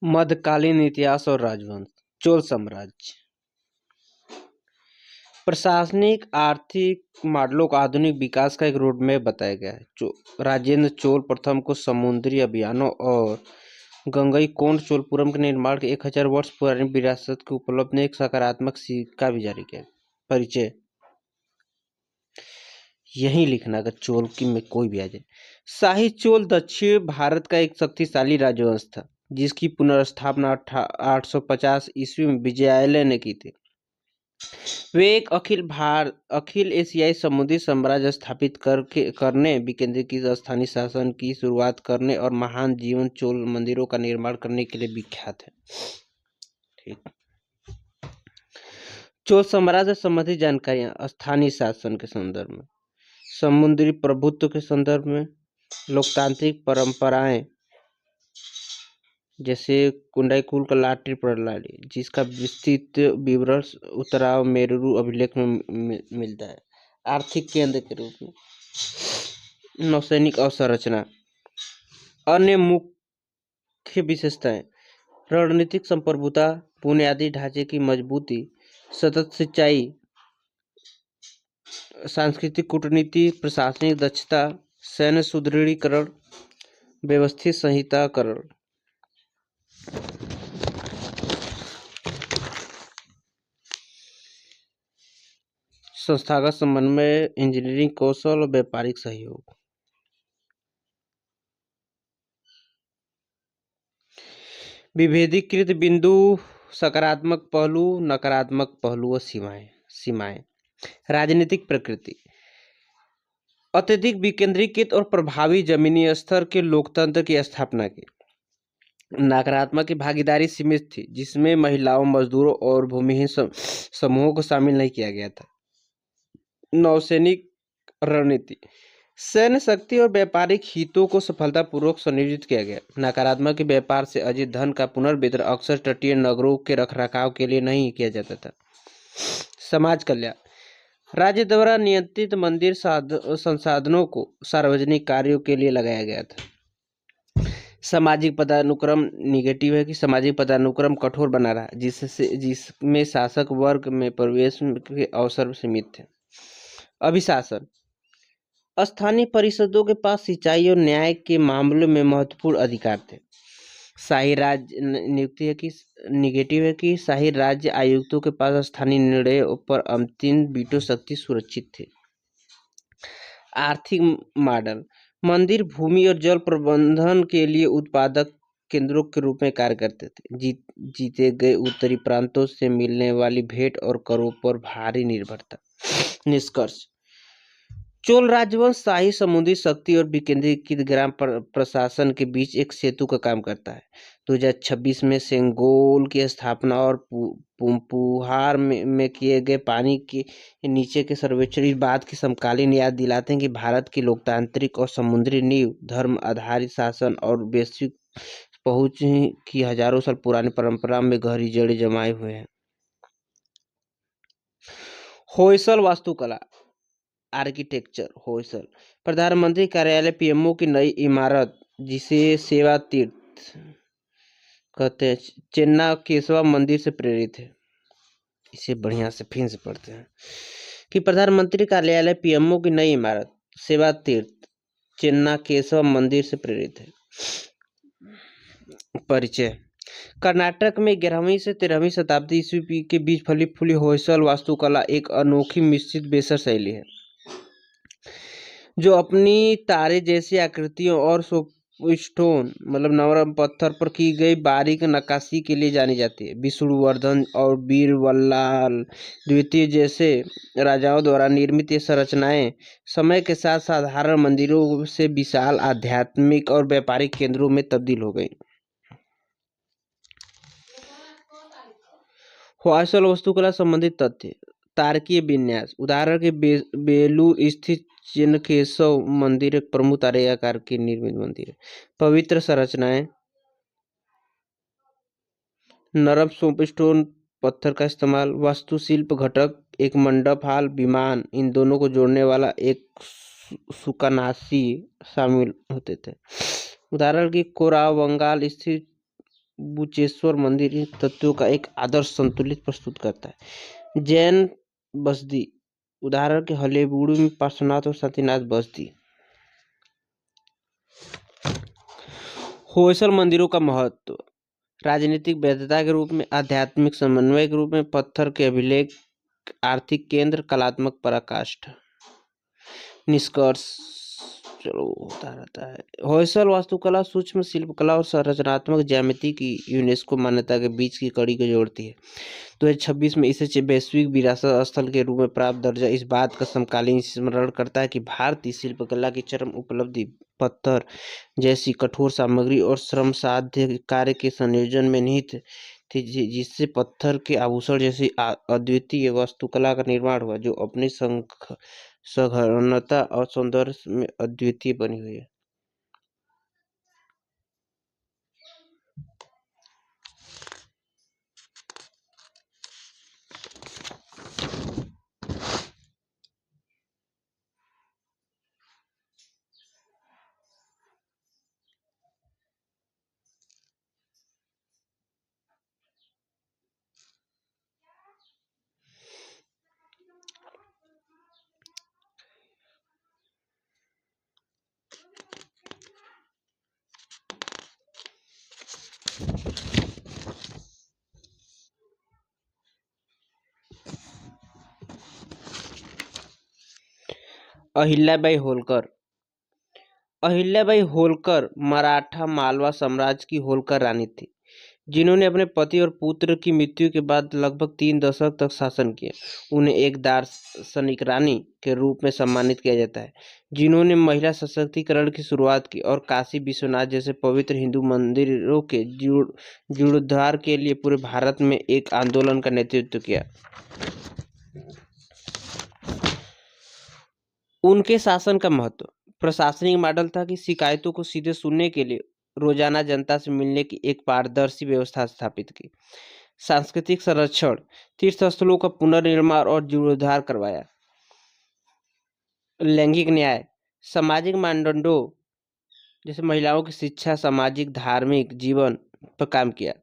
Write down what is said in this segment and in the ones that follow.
मध्यकालीन इतिहास और राजवंश। चोल साम्राज्य प्रशासनिक आर्थिक मॉडलों का आधुनिक विकास का एक रोडमैप बताया गया है। राजेंद्र चोल प्रथम को समुद्री अभियानों और गंगईकोंड चोलपुरम के निर्माण के 1000 वर्ष पुरानी विरासत के उपलब्ध ने एक सकारात्मक सिक्का भी जारी किया। परिचय यही लिखना अगर चोल की में कोई भी आ जाए। शाही चोल दक्षिण भारत का एक शक्तिशाली राजवंश था जिसकी पुनर्स्थापना 850 ईस्वी में विजयालय ने की थी। वे एक अखिल एशियाई समुद्री साम्राज्य स्थापित करने, विकेंद्रीकृत स्थानीय शासन की शुरुआत करने और महान जीवन चोल मंदिरों का निर्माण करने के लिए विख्यात है। ठीक। चोल साम्राज्य से संबंधित जानकारियां स्थानीय शासन के संदर्भ में, समुद्री प्रभुत्व के संदर्भ में, लोकतांत्रिक परंपराएं जैसे कुंडाईकुल का लाटरी प्रणाली जिसका विस्तृत विवरण उत्तराव मेरुरु अभिलेख में मिलता है। आर्थिक केंद्र के रूप में नौसैनिक अवसंरचना। अन्य मुख्य विशेषताएं रणनीतिक संप्रभुता, बुनियादी ढांचे की मजबूती, सतत सिंचाई, सांस्कृतिक कूटनीति, प्रशासनिक दक्षता, सैन्य सुदृढ़ीकरण, व्यवस्थित संहिताकरण। संस्थागत समन्वय, इंजीनियरिंग कौशल और व्यापारिक सहयोग। विभेदीकृत बिंदु, सकारात्मक पहलू, नकारात्मक पहलू और सीमाएं। राजनीतिक प्रकृति अत्यधिक विकेंद्रीकृत और प्रभावी जमीनी स्तर के लोकतंत्र की स्थापना की। नकारात्मक की भागीदारी सीमित थी जिसमें महिलाओं, मजदूरों और भूमिहीन समूहों को शामिल नहीं किया गया था। नौसैनिक रणनीति सैन्य शक्ति और व्यापारिक हितों को सफलतापूर्वक संयोजित किया गया। नकारात्मक व्यापार से अर्जित धन का पुनर्वितरण अक्सर तटीय नगरों के रखरखाव के लिए नहीं किया जाता था। समाज कल्याण राज्य द्वारा नियंत्रित मंदिर संसाधनों को सार्वजनिक कार्यों के लिए लगाया गया था। सामाजिक पदानुक्रम निगेटिव है कि सामाजिक पदानुक्रम कठोर बना रहा जिसमें शासक वर्ग में प्रवेश के अवसर सीमित थे। अभिशासन स्थानीय परिषदों के पास सिंचाई और न्याय के मामलों में महत्वपूर्ण अधिकार थे। शाही राज्य नियुक्ति है कि निगेटिव है कि शाही राज्य आयुक्तों के पास स्थानीय निर्णयों पर अंतिम वीटो शक्ति सुरक्षित थी। आर्थिक मॉडल मंदिर भूमि और जल प्रबंधन के लिए उत्पादक केंद्रों के रूप में कार्य करते थे। जीते गए उत्तरी प्रांतों से मिलने वाली भेंट और करों पर भारी निर्भरता। निष्कर्ष चोल राजवंश शाही समुद्री शक्ति और विकेंद्रीकृत ग्राम प्रशासन के बीच एक सेतु का काम करता है। 2026 में सेंगोल की स्थापना और पुम्पुहार में किए गए पानी के नीचे के सर्वेक्षण इस बात की समकालीन याद दिलाते हैं कि भारत की लोकतांत्रिक और समुद्री नींव, धर्म आधारित शासन और वैश्विक पहुंच की हजारों साल पुरानी परंपरा में गहरी जड़ें जमाए हुए हैं। होयसल वास्तुकला आर्किटेक्चर। होयसल प्रधानमंत्री कार्यालय पीएमओ की नई इमारत जिसे सेवा तीर्थ कहते हैं, चेन्ना केशवा मंदिर से प्रेरित है। इसे बढ़िया से फिर से पढ़ते हैं कि प्रधानमंत्री कार्यालय पीएमओ की नई इमारत सेवा तीर्थ चेन्ना केशवा मंदिर से प्रेरित है। परिचय कर्नाटक में 11वीं से 13वीं शताब्दी ईस्वी के बीच फली फूली होयसल वास्तुकला एक अनोखी मिश्रित बेसर शैली है जो अपनी तारे जैसी आकृतियों और सोपस्टोन मतलब नरम पत्थर पर की गई बारीक नक्काशी के लिए जानी जाती है। विष्णुवर्धन और बीरबल्लाल द्वितीय जैसे राजाओं द्वारा निर्मित ये संरचनाएं समय के साथ साधारण मंदिरों से विशाल आध्यात्मिक और व्यापारिक केंद्रों में तब्दील हो गई। होयसल वास्तुकला संबंधित तथ्य तारकीय विन्यास उदाहरण के बेलूर स्थित चेन्नकेशव मंदिर एक प्रमुख तारे आकार की निर्मित मंदिर है। पवित्र संरचनाएं नरम सोपस्टोन पत्थर का इस्तेमाल। वास्तुशिल्प घटक एक मंडप, हॉल, विमान इन दोनों को जोड़ने वाला एक सुकानासी शामिल होते थे। उदाहरण की कोरावंगाल स्थित बुचेश्वर मंदिर इन तत्वों का एक आदर्श संतुलित प्रस्तुत करता है। जैन बस्ती उदाहरण के हलेबुड़ू में पार्श्वनाथ और सत्यनाथ बस्ती। होयसल मंदिरों का महत्व राजनीतिक वैधता के रूप में, आध्यात्मिक समन्वय के रूप में, पत्थर के अभिलेख, आर्थिक केंद्र, कलात्मक पराकाष्ठा। निष्कर्ष चलो होता रहता है। होयसल वास्तुकला, सूक्ष्म शिल्पकला और संरचनात्मक ज्यामिति की यूनेस्को मान्यता के बीच की कड़ी को जोड़ती है। 2026 में इसे वैश्विक विरासत स्थल के रूप में प्राप्त दर्जा इस बात का समकालीन स्मरण करता है कि भारतीय शिल्पकला की चरम उपलब्धि पत्थर जैसी कठोर सामग्री और श्रम साध्य कार्य के संयोजन में निहित थी, जिससे पत्थर के आभूषण जैसी अद्वितीय वास्तुकला का निर्माण हुआ, जो अपनी सघनता और सौंदर्य में अद्वितीय बनी हुई है। अहिल्याबाई होलकर। अहिल्याबाई होलकर मराठा मालवा साम्राज्य की होलकर रानी थी, जिन्होंने अपने पति और पुत्र की मृत्यु के बाद लगभग 3 दशक तक शासन किया। उन्हें एक दार्शनिक रानी के रूप में सम्मानित किया जाता है, जिन्होंने महिला सशक्तिकरण की शुरुआत की और काशी विश्वनाथ जैसे पवित्र हिंदू मंदिरों के जीर्णोद्धार के लिए पूरे भारत में एक आंदोलन का नेतृत्व किया। उनके शासन का महत्व प्रशासनिक मॉडल था कि शिकायतों को सीधे सुनने के लिए रोजाना जनता से मिलने की एक पारदर्शी व्यवस्था स्थापित की। सांस्कृतिक संरक्षण तीर्थ स्थलों का पुनर्निर्माण और जीर्णोद्धार करवाया। लैंगिक न्याय सामाजिक मानदंडों जैसे महिलाओं की शिक्षा, सामाजिक धार्मिक जीवन पर काम किया।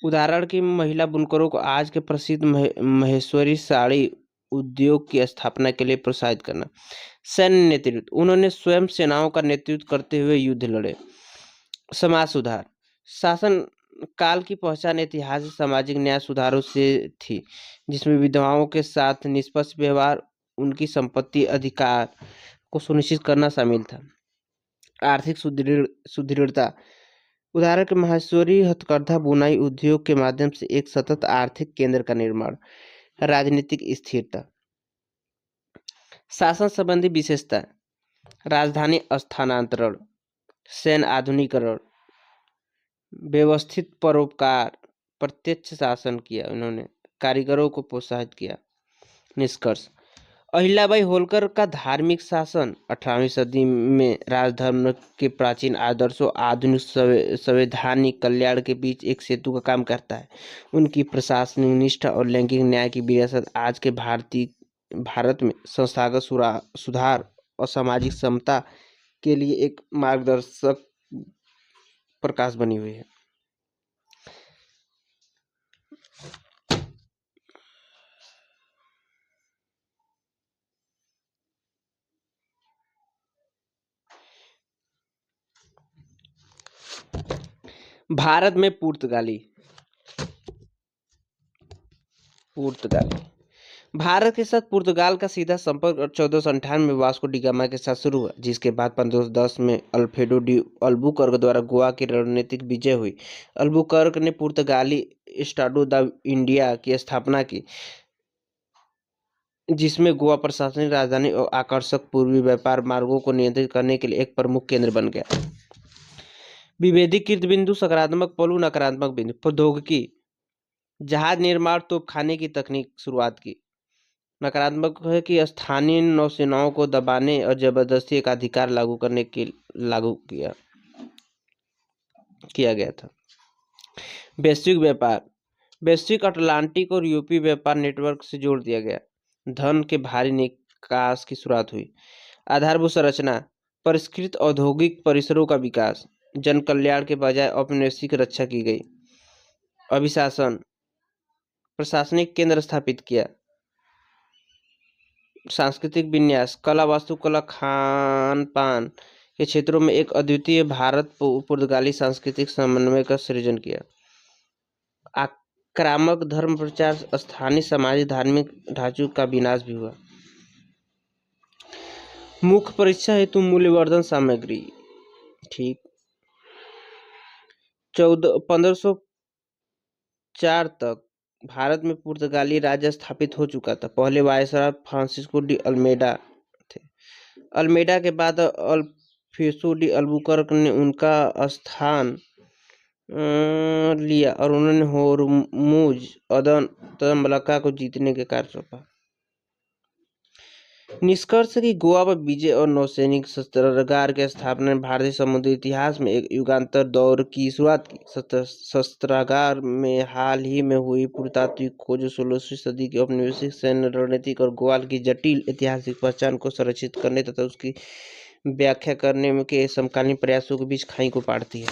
उदाहरण की महिला बुनकरों को आज के प्रसिद्ध महेश्वरी साड़ी उद्योग की स्थापना के लिए प्रोत्साहित करना। सैन्य नेतृत्व उन्होंने स्वयं सेनाओं का नेतृत्व करते हुए युद्ध लड़े। समाज सुधार शासन काल की पहचान ऐतिहासिक सामाजिक न्याय सुधारों से थी, जिसमें विधवाओं के साथ निष्पक्ष व्यवहार, उनकी संपत्ति अधिकार को सुनिश्चित करना शामिल था। आर्थिक सुदृढ़ता उदाहरण के महेश्वरी हथकरघा बुनाई उद्योग के माध्यम से एक सतत आर्थिक केंद्र का निर्माण। राजनीतिक स्थिरता शासन संबंधी विशेषता राजधानी स्थानांतरण, सैन्य आधुनिकीकरण, व्यवस्थित परोपकार, प्रत्यक्ष शासन किया। उन्होंने कारीगरों को प्रोत्साहित किया। निष्कर्ष अहिल्याबाई होलकर का धार्मिक शासन 18वीं सदी में राजधर्म के प्राचीन आदर्शों आधुनिक संवैधानिक कल्याण के बीच एक सेतु का काम करता है। उनकी प्रशासनिक निष्ठा और लैंगिक न्याय की विरासत आज के भारत में संस्थागत सुधार और सामाजिक समता के लिए एक मार्गदर्शक प्रकाश बनी हुई है। भारत में पुर्तगाली भारत के साथ पुर्तगाल का सीधा संपर्क 1458 में वास्को डी गामा के साथ शुरू हुआ, जिसके बाद 1510 में अल्फ्रेडो डी अल्बुकर्क द्वारा गोवा की रणनीतिक विजय हुई। अल्बुकर्क ने पुर्तगाली एस्टाडो दा इंडिया की स्थापना की, जिसमें गोवा प्रशासनिक राजधानी और आकर्षक पूर्वी व्यापार मार्गों को नियंत्रित करने के लिए एक प्रमुख केंद्र बन गया। विभेदीकृत बिंदु सकारात्मक पहलू, नकारात्मक बिंदु प्रौद्योगिकी जहाज निर्माण, तोपखाने की तकनीक शुरुआत की। नकारात्मक है कि स्थानीय नौसेनाओं को दबाने और जबरदस्ती एकाधिकार लागू करने के लागू किया गया था। वैश्विक व्यापार वैश्विक अटलांटिक और यूरोपीय व्यापार नेटवर्क से जोड़ दिया गया। धन के भारी निकास की शुरुआत हुई। आधारभूत संरचना परिष्कृत औद्योगिक परिसरों का विकास, जन कल्याण के बजाय औपनिवेशिक रक्षा की गई। अभिशासन, प्रशासनिक केंद्र स्थापित किया। सांस्कृतिक विन्यास, कला, वास्तुकला, खान पान के क्षेत्रों में एक अद्वितीय भारत पुर्तगाली सांस्कृतिक समन्वय का सृजन किया। आक्रामक धर्म प्रचार, स्थानीय सामाजिक धार्मिक ढांचों का विनाश भी हुआ। मुख्य परीक्षा हेतु मूल्यवर्धन सामग्री, ठीक। 1504 तक भारत में पुर्तगाली राज्य स्थापित हो चुका था। पहले वायसराय फ्रांसिस्को डी अल्मेडा थे। अल्मेडा के बाद अल्फोंसो डी अल्बुकर्क ने उनका स्थान लिया और उन्होंने होर्मुज अदन मलक्का को जीतने के कार्य सौंपा। निष्कर्ष की गोवा पर विजय और नौसैनिक शस्त्रागार की स्थापना ने भारतीय समुद्री इतिहास में एक युगांतर दौर की शुरुआत की। शस्त्रागार में हाल ही में हुई पुरातात्विक खोज 16वीं सदी की औपनिवेशिक सैन्य रणनीतिक और गोवा की जटिल ऐतिहासिक पहचान को संरक्षित करने तथा उसकी व्याख्या करने के समकालीन प्रयासों के बीच खाई को पाटती है।